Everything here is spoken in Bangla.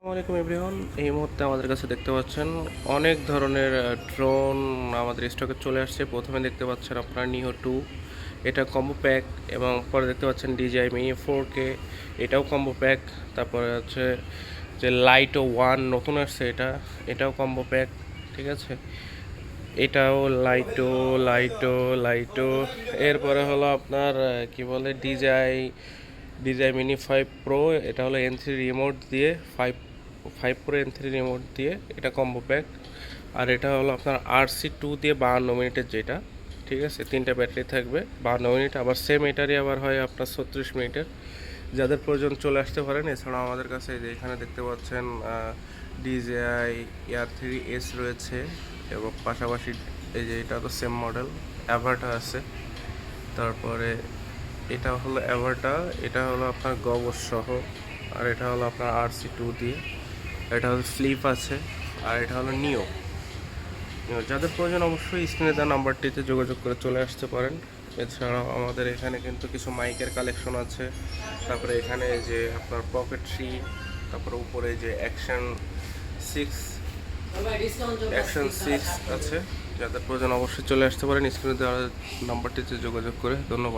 আসসালামাইকুম এভরিওয়ান। এই মুহূর্তে আমাদের কাছে দেখতে পাচ্ছেন অনেক ধরনের ড্রোন আমাদের স্টকে চলে আসছে। প্রথমে দেখতে পাচ্ছেন আপনার নিও 2, এটা কম্বো প্যাক, এবং পরে দেখতে পাচ্ছেন DJI মিনি 4K, এটাও কম্বো প্যাক। তারপরে হচ্ছে যে লাইটো 1 নতুন আসছে, এটাও কম্বো প্যাক, ঠিক আছে। এটাও লাইটো লাইটো লাইটো এরপরে হলো আপনার কি বলে ডিজাই মিনি 5 প্রো, এটা হলো N3 রিমোট দিয়ে, five five pro N3 remote দিয়ে, এটা কম্বো প্যাক। আর এটা হলো আপনার RC2 দিয়ে 52 মিনিটের, যেটা ঠিক আছে, 3টা ব্যাটারি থাকবে, 52 মিনিট। আবার সেম এটারই আবার হয় আপনার 36 মিনিটের। যাদের প্রয়োজন চলে আসতে পারেন। এছাড়াও আমাদের কাছে যে এখানে দেখতে পাচ্ছেন DJI Air 3s রয়েছে, এবং পাশাপাশি এই যে এটা তো সেম মডেল অ্যাভাটা আছে। তারপরে এটা হলো অ্যাভাটা, এটা হলো আপনার গবর সহ। আর এটা হলো আপনার RC2 দিয়ে, এটা হলো ফ্লিপ আছে। আর এটা হলো নিও। যাদের প্রয়োজন অবশ্যই স্ক্রিনে দেওয়া নাম্বারটিতে যোগাযোগ করে চলে আসতে পারেন। এছাড়াও আমাদের এখানে কিন্তু কিছু মাইকের কালেকশন আছে। তারপরে এখানে যে আপনার পকেট্রি, তারপরে উপরে যে অ্যাকশন 6 আছে। যাদের প্রয়োজন অবশ্যই চলে আসতে পারেন স্ক্রিনে দেওয়া নাম্বারটিতে যোগাযোগ করে। ধন্যবাদ।